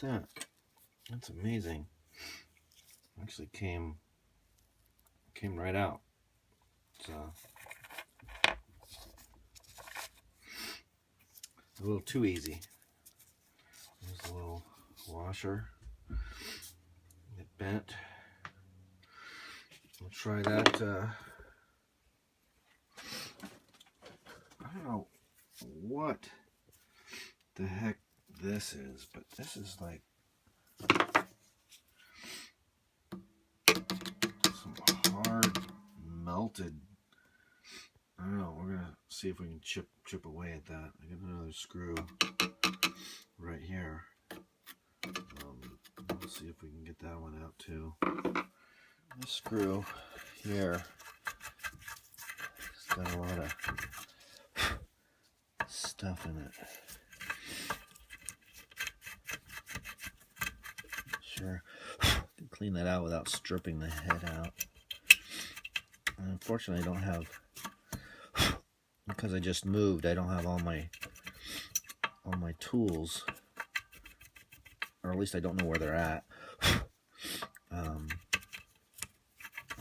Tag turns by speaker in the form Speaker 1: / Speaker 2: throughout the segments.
Speaker 1: that. That's amazing. Actually came right out. It's a little too easy. There's a little washer. It bent. We'll try that. I don't know what the heck this is, but this is like some hard melted. I don't know. We're gonna see if we can chip away at that. I got another screw right here. Let's see if we can get that one out too. This screw here has got a lot of stuff in it. Sure, can clean that out without stripping the head out. And unfortunately, I don't have, because I just moved, I don't have all my tools, or at least I don't know where they're at.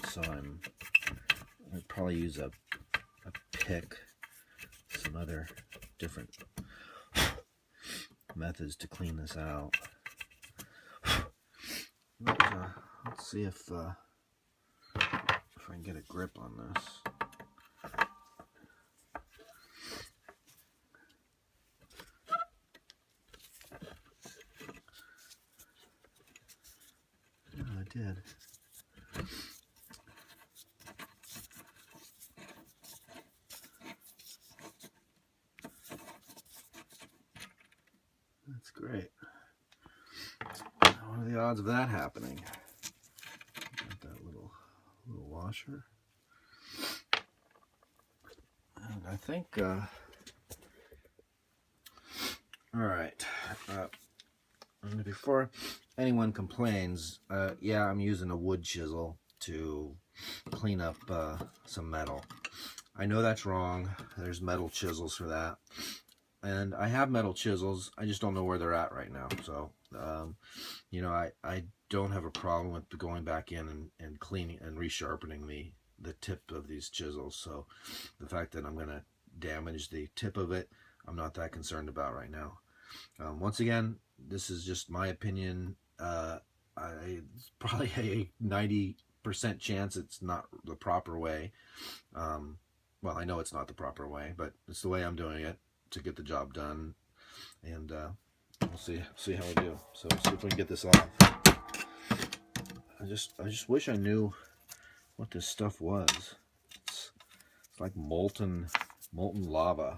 Speaker 1: So I'd probably use a pick, some other different methods to clean this out. Let's see if I can get a grip on this. Oh, I did. That's great. What are the odds of that happening? Got that little washer. And I think, all right. And before anyone complains, yeah, I'm using a wood chisel to clean up some metal. I know that's wrong. There's metal chisels for that. And I have metal chisels, I just don't know where they're at right now. So, you know, I don't have a problem with going back in and cleaning and resharpening the tip of these chisels. So the fact that I'm going to damage the tip of it, I'm not that concerned about right now. Once again, this is just my opinion. It's probably a 90% chance it's not the proper way. Well, I know it's not the proper way, but it's the way I'm doing it to get the job done, and we'll see how we do. So see if we can get this off. I just wish I knew what this stuff was. It's like molten lava.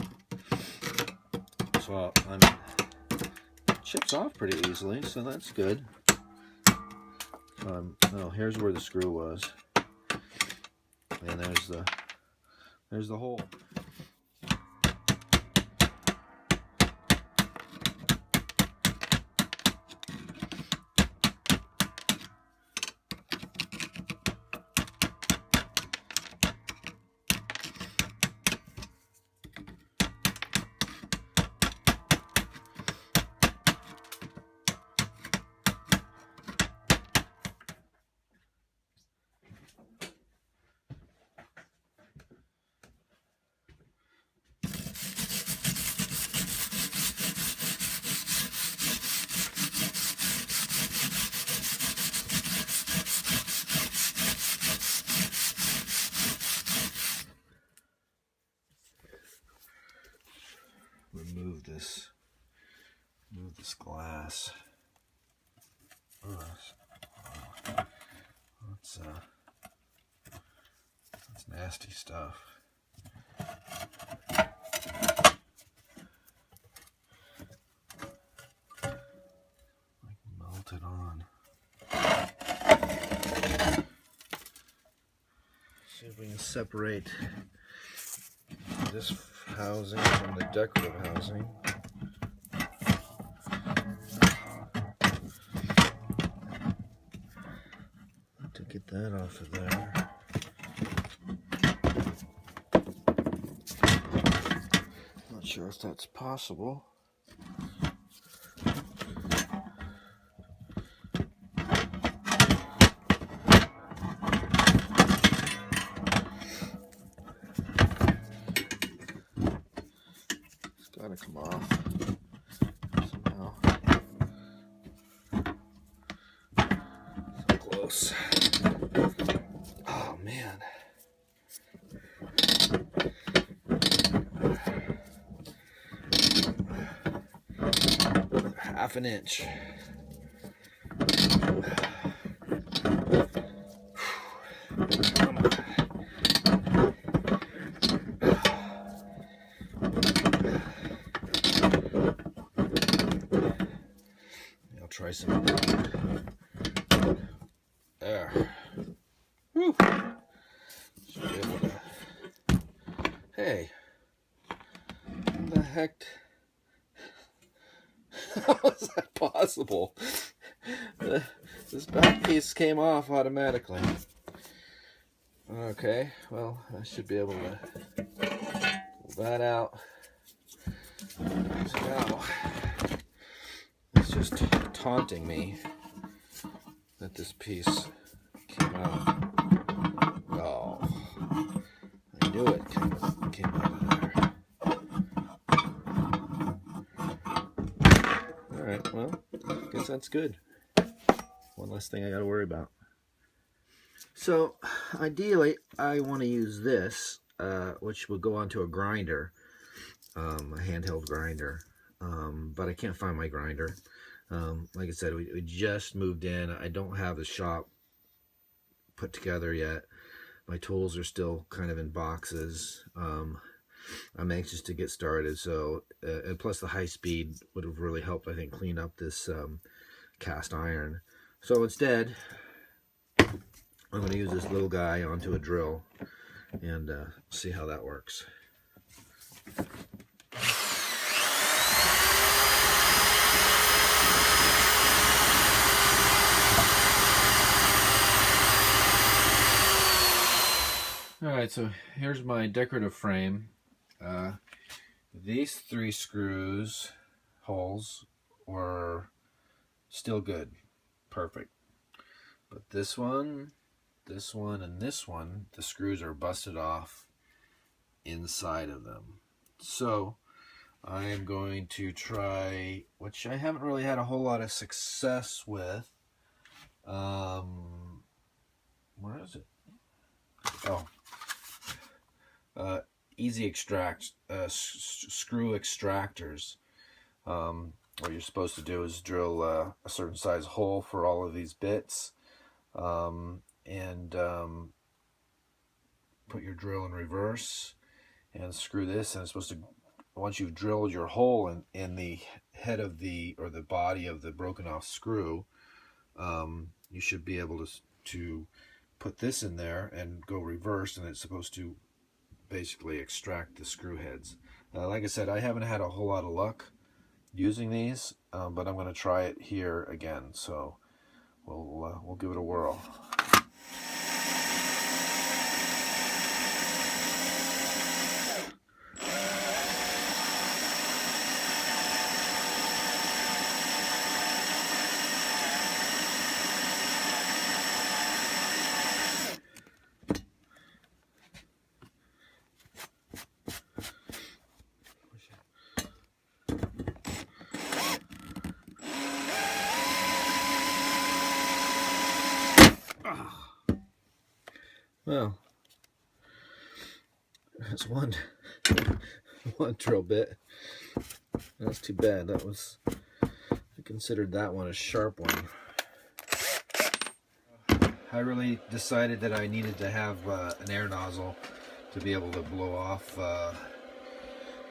Speaker 1: So it chips off pretty easily, so that's good. Oh, here's where the screw was, and there's the hole. Move this glass. Oh, that's nasty stuff. Like melted on. See if we can separate this housing from the decorative housing. To get that off of there. Not sure if that's possible. to come off somehow. So close. Oh man. Half an inch. I'll try some. There. Whew. Should be able to. Hey. What the heck? How is that possible? This back piece came off automatically. Okay, well, I should be able to pull that out. So now, it's just taunting me that this piece came out. Oh, I knew it came out of there. Alright, well, I guess that's good. One less thing I got to worry about. So, ideally, I want to use this, which will go onto a grinder, a handheld grinder, but I can't find my grinder. Like I said, we just moved in. I don't have the shop put together yet. My tools are still kind of in boxes. I'm anxious to get started, so and plus the high speed would have really helped, I think, clean up this cast iron. So instead, I'm going to use this little guy onto a drill and see how that works. Alright, so here's my decorative frame. These 3 screws holes were still good. Perfect. But this one, and this one, the screws are busted off inside of them. So I am going to try, which I haven't really had a whole lot of success with. Where is it? Oh. Easy extract, screw extractors. What you're supposed to do is drill a certain size hole for all of these bits, and put your drill in reverse and screw this, and it's supposed to, once you've drilled your hole in the head of the, or the body of the broken off screw, you should be able to put this in there and go reverse, and it's supposed to basically extract the screw heads. Like I said, I haven't had a whole lot of luck using these, but I'm going to try it here again, so we'll give it a whirl. Well, that's one drill bit. That's too bad. That was, I considered that one a sharp one. I really decided that I needed to have an air nozzle to be able to blow off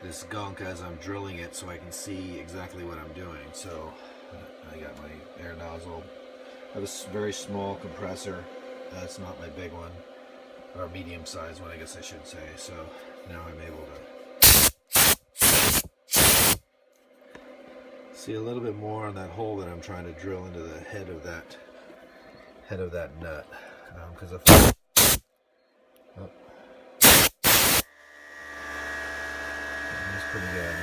Speaker 1: this gunk as I'm drilling it, so I can see exactly what I'm doing. So I got my air nozzle. I have a very small compressor. That's not my big one, or medium sized one, I guess I should say. So now I'm able to see a little bit more on that hole that I'm trying to drill into the head of that nut, because that's pretty good.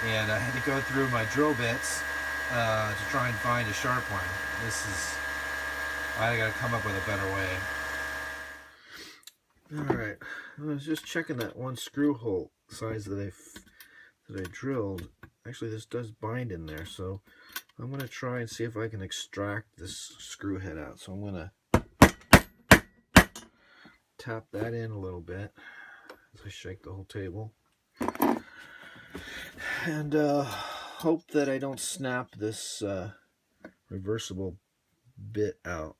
Speaker 1: And I had to go through my drill bits to try and find a sharp one. I gotta come up with a better way. Alright, I was just checking that one screw hole size that that I drilled, actually this does bind in there, so I'm going to try and see if I can extract this screw head out. So I'm going to tap that in a little bit as I shake the whole table. And hope that I don't snap this reversible bit out.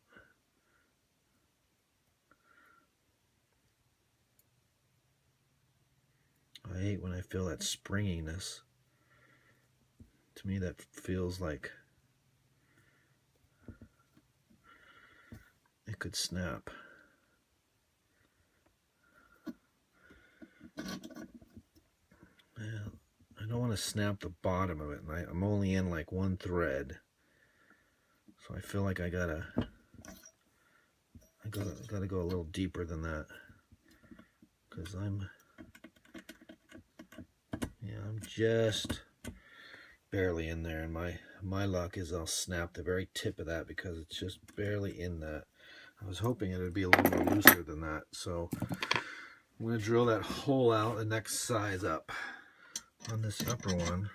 Speaker 1: I hate when I feel that springiness. To me that feels like it could snap. Well, I don't want to snap the bottom of it, and I'm only in like one thread, so I feel like I gotta go a little deeper than that, because I'm just barely in there, and my luck is I'll snap the very tip of that because it's just barely in that. I was hoping it would be a little more looser than that, so I'm going to drill that hole out the next size up. On this upper one,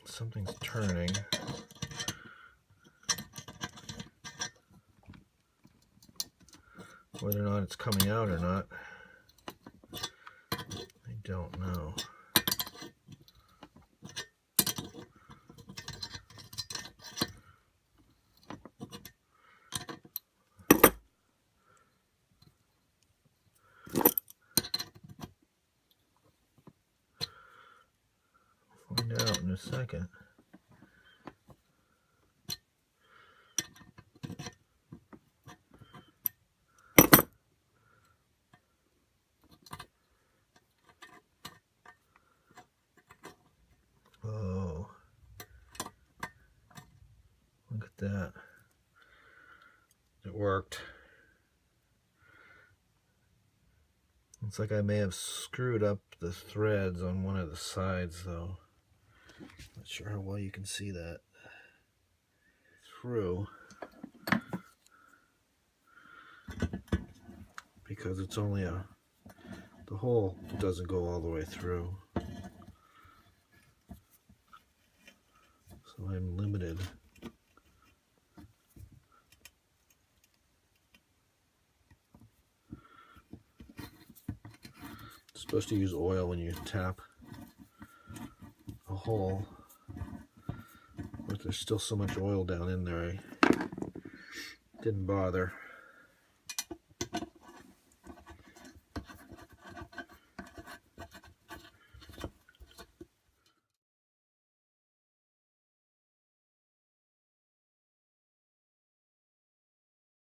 Speaker 1: something's turning. Whether or not it's coming out or not, I don't know. Find out in a second. Oh, look at that. It worked. Looks like I may have screwed up the threads on one of the sides though. Not sure how well you can see that through, because it's only the hole doesn't go all the way through, so I'm limited. It's supposed to use oil when you tap a hole, but there's still so much oil down in there I didn't bother.